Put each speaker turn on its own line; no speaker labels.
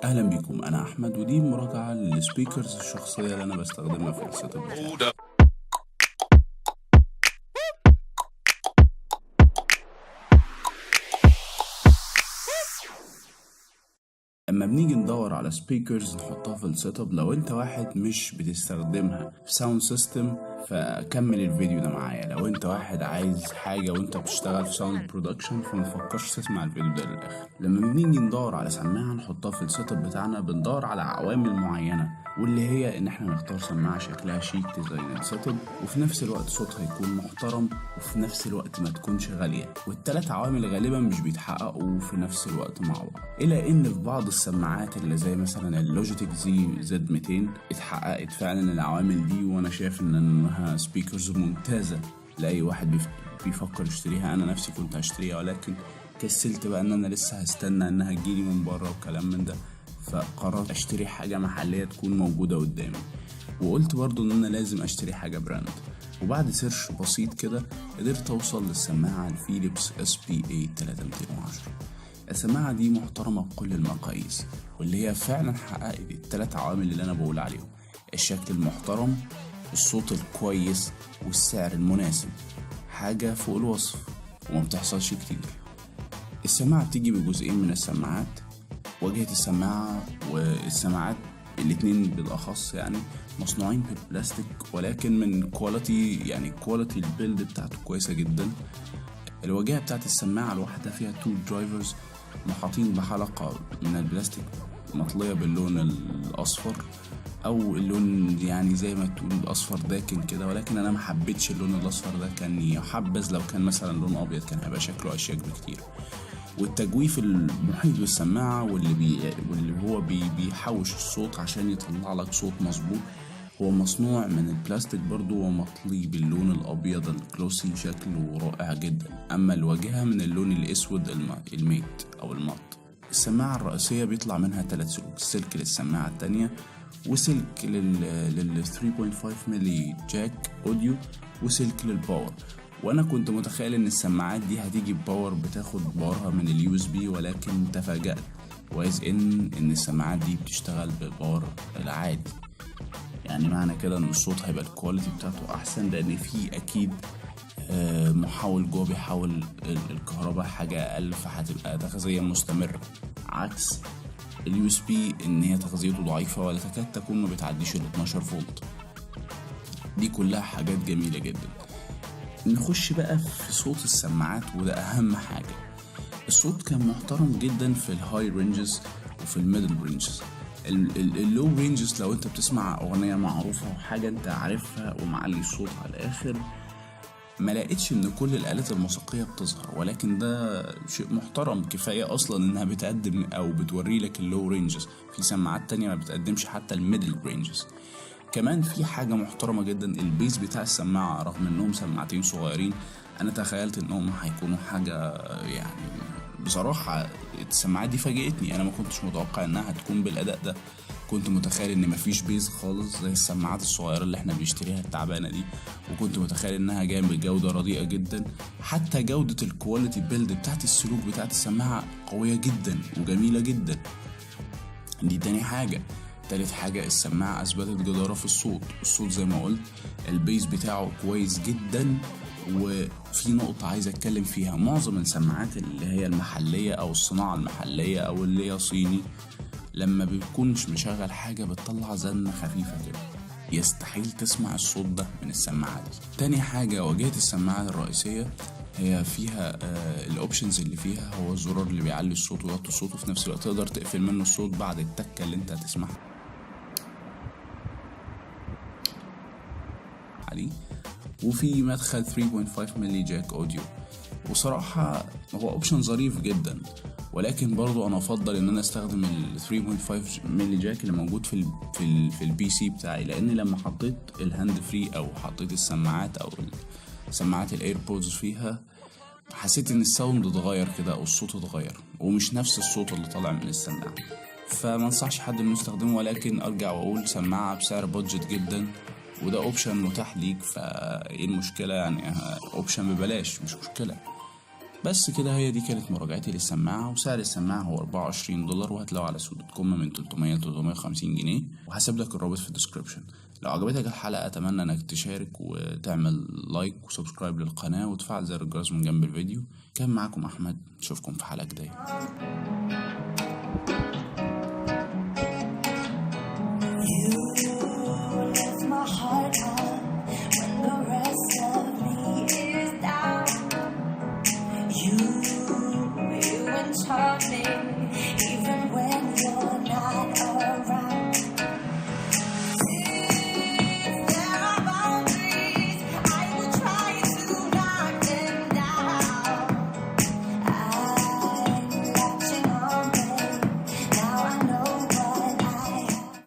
اهلا بيكم، انا احمد ودي مراجعه للسبيكرز الشخصيه اللي انا بستخدمها في السيت اب بتاعي. لما بنيجي ندور على سبيكرز نحطها في السيت اب، لو انت واحد مش بتستخدمها في ساوند سيستم فكمل الفيديو ده معايا. لو انت واحد عايز حاجه وانت بتشتغل في ساوند برودكشن فمتفكرش تسمع الفيديو ده للاخر. لما بنيجي ندور على سماعه نحطها في السيت اب بتاعنا بندور على عوامل معينه، واللي هي ان احنا نختار سماعه شكلها شيك تزين السيت اب، وفي نفس الوقت صوتها يكون محترم، وفي نفس الوقت ما تكونش غاليه. والثلاث عوامل غالبا مش بيتحققوا في نفس الوقت مع بعض، الا ان في بعض السماعات اللي زي مثلا اللوجيتك زي زد 200 اتحققت فعلا العوامل دي، وانا شايف انها سبيكرز ممتازه لاي واحد بيفكر يشتريها. انا نفسي كنت هشتريها ولكن كسلت بقى ان انا لسه هستنى انها تجيلي من بره وكلام من ده، فقررت اشتري حاجه محليه تكون موجوده قدامي. وقلت برضو ان انا لازم اشتري حاجه براند، وبعد سيرش بسيط كده قدرت اوصل للسماعه الفيليبس SPA 3210. السماعه دي محترمه بكل المقاييس، واللي هي فعلا حققت الثلاث عوامل اللي انا بقول عليهم: الشكل المحترم، الصوت الكويس، والسعر المناسب. حاجه فوق الوصف وما بتحصلش كتير. السماعه بتيجي بجزئين من السماعات، واجهة السماعة والسماعات الاتنين بالأخص يعني مصنوعين بالبلاستيك، ولكن من كواليتي، يعني كواليتي البيلد بتاعته كويسة جدا. الواجهة بتاعت السماعة الواحدة فيها 2 درايفرز محاطين بحلقة من البلاستيك مطلية باللون الأصفر، أو اللون يعني زي ما تقول الأصفر داكن كده، ولكن أنا محبتش اللون الأصفر ده، كان يحبذ لو كان مثلا لون أبيض كان هيبقى شكله أشيك بكتير. والتجويف المحيط بالسماعة واللي هو بيحوش الصوت عشان يطلع لك صوت مظبوط هو مصنوع من البلاستيك برضو ومطلي باللون الأبيض الكلوسي، شكله رائع جدا. أما الواجهة من اللون الأسود الميت أو المط. السماعة الرئيسية بيطلع منها 3 سلوك: سلك للسماعة التانية، وسلك لل 3.5 ملي جاك أوديو، وسلك للباور. وانا كنت متخيل ان السماعات دي هتيجي بباور، بتاخد باورها من USB، ولكن تفاجأت واذ ان السماعات دي بتشتغل بالباور العادي. يعني معنى كده ان الصوت هيبقى الكواليتي بتاعته احسن، لان في اكيد محول جوه بيحول الكهرباء حاجة اقل، فهتبقى تغذية مستمرة، عكس USB ان هي تغذيته ضعيفة ولا تكاد تكون ما بتعديش 12 فولت. دي كلها حاجات جميلة جدا. نخش بقى في صوت السماعات، وده اهم حاجة. الصوت كان محترم جدا في الهاي رينجز وفي الميدل رينجز. اللو رينجز لو انت بتسمع اغنية معروفة وحاجة انت عارفها ومعلي الصوت على الاخر، ما لقيتش ان كل الآلات الموسيقية بتظهر، ولكن ده شيء محترم كفاية اصلا انها بتقدم او بتوري لك اللو رينجز. في سماعات تانية ما بتقدمش حتى الميدل رينجز. كمان في حاجة محترمة جدا، البيس بتاع السماعة رغم انهم سماعتين صغيرين انا تخيلت انهم هيكونوا حاجة، يعني بصراحة السماعات دي فاجئتني. انا ما كنتش متوقع انها هتكون بالاداء ده. كنت متخيل ان مفيش بيز خالص زي السماعات الصغيرة اللي احنا بنشتريها التعبانة دي، وكنت متخيل انها جاية بجودة رديئة جدا. حتى جودة الكواليتي بيلد بتاعت السلوك بتاعت السماعة قوية جدا وجميلة جدا. دي تاني حاجة. تالت حاجة، السماعة أثبتت جدارة في الصوت زي ما قلت، البيس بتاعه كويس جدا. وفي نقطة عايز أتكلم فيها: معظم السماعات اللي هي المحلية أو الصناعة المحلية أو اللي هي صيني، لما بيكونش مشغل حاجة بتطلع زنة خفيفة كده، يستحيل تسمع الصوت ده من السماعة دي. تاني حاجة، واجهة السماعة الرئيسية هي فيها الاوبشنز اللي فيها هو الزرار اللي بيعلي الصوت ويوطي الصوت، وفي نفس الوقت تقدر تقفل منه الصوت بعد التكة اللي انت هتسمعها عليه. وفي مدخل 3.5 ملي جاك اوديو، وصراحة هو اوبشن ظريف جدا، ولكن برضو انا افضل ان انا استخدم ال 3.5 ملي جاك اللي موجود في البي سي بتاعي، لان لما حطيت الهاند فري او حطيت السماعات او سماعات الايربودز فيها، حسيت ان الساوند اتغير كده او الصوت اتغير، ومش نفس الصوت اللي طالع من السماعة. فما انصحش حد انه يستخدمه، ولكن ارجع واقول سماعة بسعر بادجت جدا، وده اوبشن متاح ليك، فايه المشكلة يعني؟ اوبشن ببلاش، مش مشكلة. بس كده، هي دي كانت مراجعتي للسماعة. وسعر السماعة هو $24، وهتلاقوه على سوق.com من 300 ل 350 جنيه، وهسيب لك الرابط في الديسكريبشن. لو عجبتك الحلقة أتمنى إنك تشارك وتعمل لايك وسبسكرايب للقناة وتفعل زر الجرس من جنب الفيديو. كان معاكم أحمد، نشوفكم في حلقة جديدة.